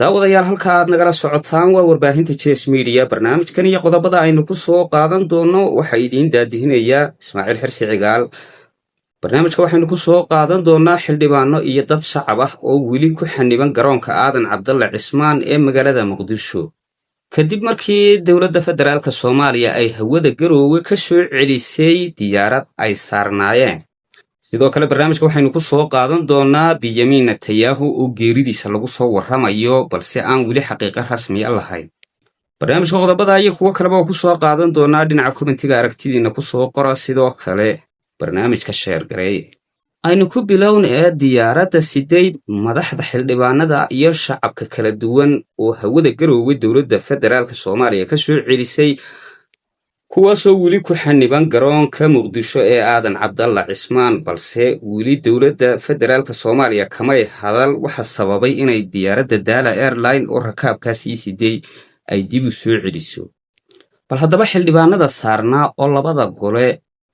daawadayaal halka aad nagala socotaan waa warbaahinta Chess Media barnaamijkan iyo qodobada aynu ku soo qaadan doono waxa idiin daadihinaya Ismaaciil Xirsi Cigaal. barnaamijka waxaynu ku soo qaadan doonaa xildhibaano iyo dad shacab ah oo weli ku xaniban garoonka Aadan Cabdalle Cismaan ee magaalada Muqdisho kadib markii dowladda federaalka Soomaaliya ay hawada Garoowe ka soo celisay diyaarad ay saarnaayeen. sidoo kale barnaamijka waxaynu ku soo qaadan doonaa Benjamin Netanyahu oo geeridiisa lagu soo warramayo balse aan weli xaqiiqo rasmi ah lahayn. barnaamijka qodobada iyo kuwa kale oo ku soo qaadan doonaa dhinaca commentiga aragtidiina ku soo qora sidoo kale barnaamijka share gareey. aynu ku bilownaa diyaaradda siday madaxda xildhibaanada iyo shacabka kala duwan oo hawada Garoowe dowladda federaalka Soomaaliya ka soo celisay kuwaasoo weli ku xaniban garoonka Muqdisho ee Aadan Cabdalle Cismaan balse weli dowladda federaalka Soomaaliya kamay hadal waxa sababay inay diyaaradda Dala Airline oo rakaabkaasi siday ay dib u soo celiso. bal haddaba xildhibaanada saarnaa oo labada gole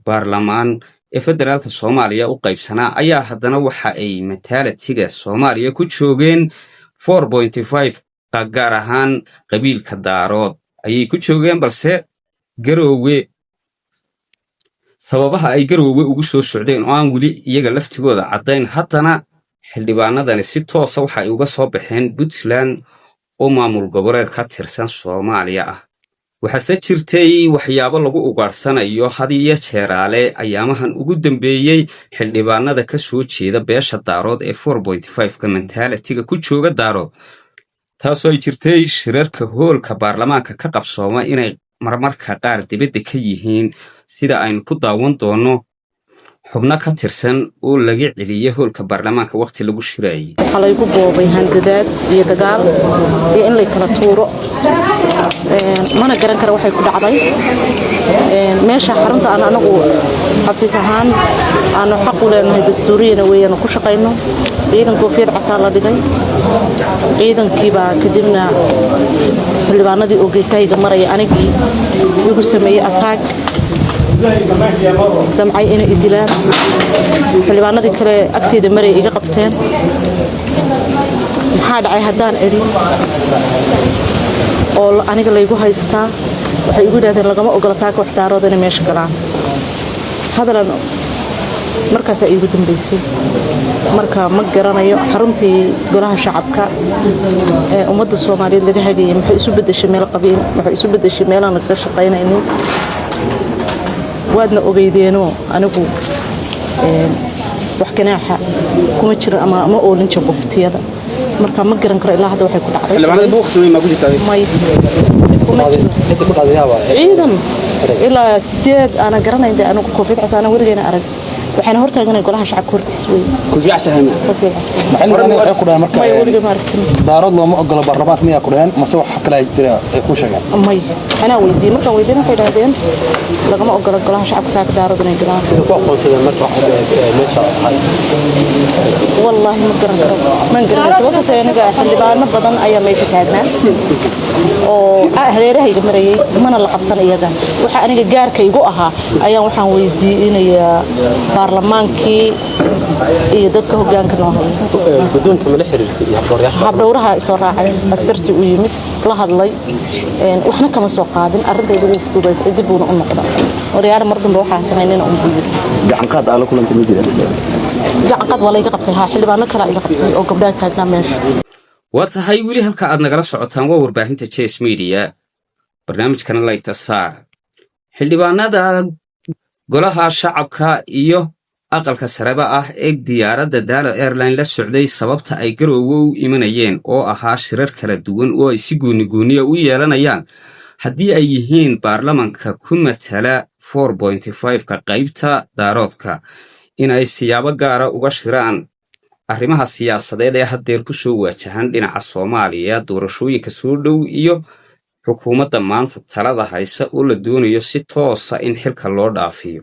baarlamaan ee federaalka Soomaaliya u qaybsanaa ayaa haddana waxa ay mataalatiga Soomaaliya ku joogeen 4.5 gaar ahaan qabiilka Daarood ayay ku joogeen balse Garoowe sababaha ay Garoowe ugu soo socdeen oo aan weli iyaga laftigooda caddayn haddana xildhibaanadani si toos ah waxa ay uga soo baxeen Puntland oo maamul goboleed ka tirsan Soomaaliya ah. waxaase jirtay waxyaabo lagu ugaarsanayo had iyo jeeraale ayaamahan ugu dambeeyay xildhibaanada ka soo jeeda beesha Daarood ee 4.5 ka mentaalitiga ku jooga Daarood taasoo ay jirtay shirarka hoolka baarlamaanka ka qabsooma inay marmarka qaar dibadda ka yihiin sida aynu ku daawan doono xubno ka tirsan oo laga celiyay hoolka baarlamaanka waqti lagu shirayay. waxa la igu boobay handadaad iyo dagaal iyo in la kala tuuro mana garan karo waxay ku dhacday meesha xarunta aan anagu xafiis ahaan aan xaq u leenahay dastuuriyana weeyaan ku shaqeyno ciidan koofiyad casaan la dhigay ciidankii baa kadibna xildhibaanadii oo geesayga maraya anigii igu sameeyay attack damcay inay idilaan xildhibaanadii kale agteeda maray iga qabteen maxaa dhacay haddaan eri oo aniga laygu haystaa waxay igu yidhahdeen lagama ogola saaka wax Daarood inay meesha galaan hadalan markaasaa iigu dambaysay marka ma garanayo xaruntii golaha shacabka ee ummadda Soomaaliyeed laga hagayay maxay isu bedeshay meel qabiil maxay isu bedeshay meel aan ka shaqeynaynin waadna ogeydeeno anigu wax ganaaxa kuma jiro ama ma oolin jiro qoftiyada marka ma garan karo ilaa hadda waxay ku dhacday xildhibaanada buuq sameeyay ma ku jirtaa ciidan ilaa 8 ana garanayn anigu koofiyad casaan warigeena arag waxaan hortaaganay golaha shacabka hortiis weey koofiyad casaan maxalligan waxay ku dhahan marka Daarood looma ogola baarlamaanka miyaa ku dhahan mase wax kale jira ay ku sheegaan may ana weydiin marka weydiin waxay dhahdeen lagama ogola golaha shacabka saaka Daarood inay galaan sida ku aqoonsadeen marka meesha wallahi ma garan karo sababta aniga xildhibaano badan ayaa meesha taagnaa oo hareerahayga marayay mana la qabsan iyaga waxa aniga gaarka igu ahaa ayaan waxaan weydiinayaa baarlamaankii iyo dadka hoggaanka noo haya guddoonka ma la xiriirtay habdhowraha isoo raacay askartii u yimid la hadlay waxna kama soo qaadin arrintayda ugu fududaysay dib uuna u noqday wariyaar mar dambe waxaan samaynayna u buuyo gacan qaad ala kulanta ma jiraan gacan qaad wala iga qabtay xildhibaano kale iga qabtay oo gabdhaha taagnaa meesha watahay weli halka aad nagala socotaan waa warbaahinta Chess Media barnaamijkana like saar xildhibaanada golaha shacabka iyo aqalka sareba ah ee diyaaradda Dala Airline la socday sababta ay Garoowe u imanayeen oo ahaa shirar kala duwan oo ay si gooni u yeelanayaan haddii ay yihiin baarlamaanka ku matala 4.5 ka qaybta Daaroodka in ay siyaabo gaara uga shiraan arrimaha siyaasadeed ee haddeer ku soo waajahan dhinaca Soomaaliya doorashooyinka soo dhow iyo xukuumadda maanta talada haysa oo la doonayo si toos ah in xilka loo dhaafiyo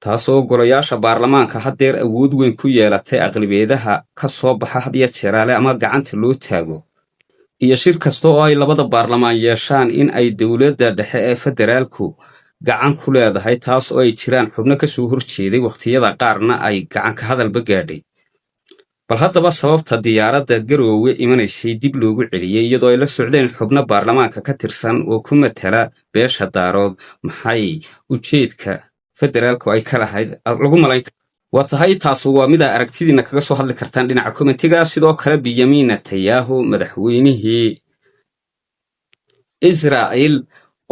taasoo golayaasha baarlamaanka haddeer awood weyn ku yeelatay aqlabiyadaha ka soo baxa had iyo jeeraale ama gacanta loo taago iyo shir kasta oo ay labada baarlamaan yeeshaan in ay dowladda dhexe ee federaalku gacan ku leedahay taas oo ay jiraan xubno ka soo horjeeday waqtiyada qaarna ay gacan ka hadalba gaadhay bal haddaba sababta diyaaradda garoowe imanaysay dib loogu celiyey iyadoo ay la socdeen xubno baarlamaanka ka tirsan oo ku matala beesha daarood maxay ujeedka federaalku ay ka lahayd lagu malayn waa tahay taasu waa midaa aragtidiina kaga soo hadli kartaan dhinaca komentiga sidoo kale benyamin netanyahu madaxweynihii israa'il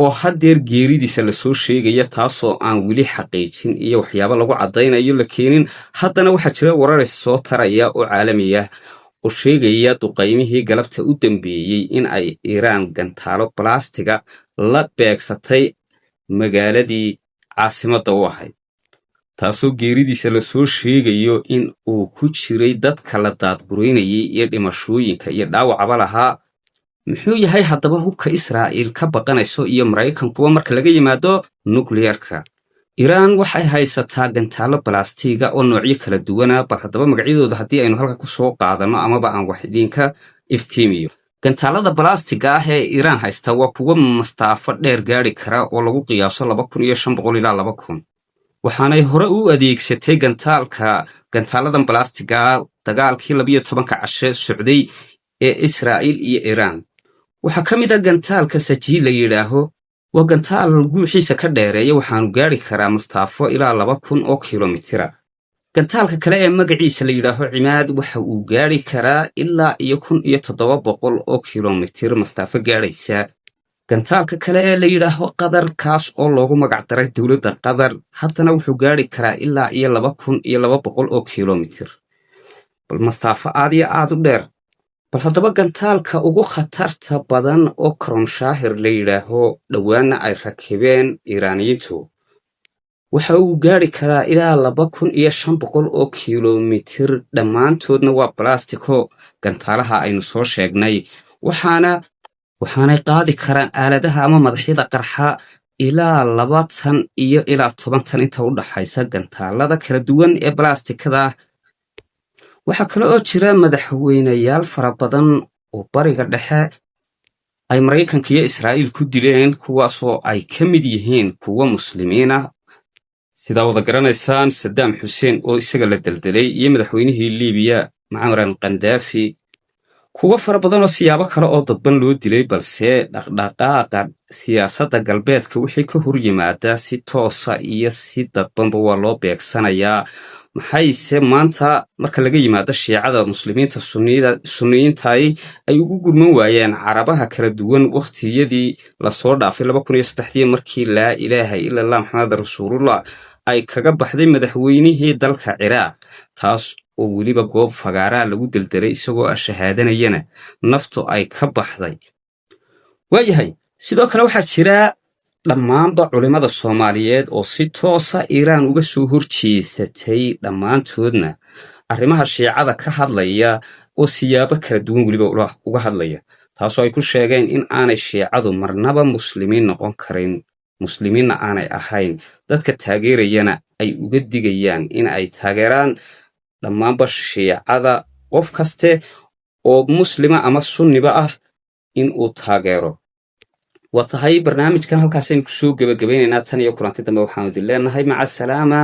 oo haddeer geeridiisa lasoo sheegaya taasoo aan weli xaqiijin iyo waxyaabo lagu caddaynayo la keenin haddana waxaa jira wararis soo taraya oo caalami ah oo sheegaya duqaymihii galabta u dambeeyey in ay iiraan gantaalo balastiga la beegsatay magaaladii caasimadda u ahayd taasoo geeridiisa lasoo sheegayo in uu ku jiray dadka la daadguraynayay iyo dhimashooyinka iyo dhaawacaba lahaa muxuu yahay haddaba hubka israa'iil ka baqanayso iyo maraykankuba marka laga yimaado nukliyarka iiraan waxay haysataa gantaalo balastiga oo noocyo kala duwana bal haddaba magacyadooda haddii aynu halka ku soo qaadanno amaba aan wax idinka iftiimiyo gantaalada balastiga ah ee iiraan haysta waa kuwa mastaafo dheer gaadhi kara oo lagu qiyaaso 2500 ilaa 2000 waxaanay hore u adeegsatay gantaaladan balastiga dagaalkii 12 cashe socday ee israa'iil iyo iiraan waxaa ka mid a gantaalka sajiil la yidhaaho waa gantaal guuxiisa ka dheereeya waxaanu gaadhi karaa mastaafo ilaa 2000 oo kilomitira gantaalka kale ee magaciisa la yidhaaho cimaad waxa uu gaadhi karaa ilaa iyo 1700 oo kilomitir mastaafo gaadhaysa gantaalka kale ee la yidhaaho qadar kaas oo loogu magac daray dowladda qadar haddana wuxuu gaadhi karaa ilaa iyo 2200 oo kilomitir bal mastaafo aad iyo aad u dheer bal haddaba gantaalka ugu khatarta badan oo kronshaahir la yidhaaho dhowaana ay rakibeen iiraaniyiintu waxa uu gaadhi karaa ilaa 2500 oo kilomitir dhammaantoodna waa balastiko gantaalaha aynu soo sheegnay waxaanay qaadi karaan aaladaha ama madaxyada qarxa ilaa 2 tan iyo ilaa 10 tan inta u dhaxaysa gantaalada kala duwan ee balastikada waxaa kale oo jira madaxweynayaal fara badan oo bariga dhexe ay maraykanka iyo israa'iil ku dileen kuwaasoo ay ka mid yihiin kuwa muslimiin ah sidaa wada garanaysaan sadaam xuseen oo isaga la deldelay iyo madaxweynihii liibiya mucamar al qandaafi kuwa fara badan oo siyaabo kale oo dadban loo dilay balse dhaqdhaqaaqa siyaasadda galbeedka wixii ka hor yimaada si toosa iyo si dadbanba waa loo beegsanayaa maxayse maanta marka laga yimaado shiicada muslimiinta sunniyiintaay ay ugu gurman waayeen carabaha kala duwan wakhtiyadii lasoo dhaafay 2003 markii laa ilaaha ila allah maxamed rasuulullah ay kaga baxday madaxweynihii dalka ciraaq taas oo weliba goob fagaaraa lagu deldelay isagoo shahaadanayana naftu ay ka baxday waayahay sidoo kale waxaa jira dhammaanba culimmada soomaaliyeed oo si toosa iiraan uga soo horjeesatay dhammaantoodna arrimaha shiicada ka hadlaya oo siyaabo kala duwan weliba uga hadlaya taasoo ay ku sheegeen in aanay shiicadu marnaba muslimiin noqon karin muslimiinna aanay ahayn dadka taageerayana ay uga digayaan in ay taageeraan dhammaanba shiicada qof kaste oo muslima ama sunniba ah in uu taageero waa tahay barnaamijkan halkaasaynu kusoo gebagabaynaynaa tan iyo kulanti dambe waxaanu idin leenahay maca salaama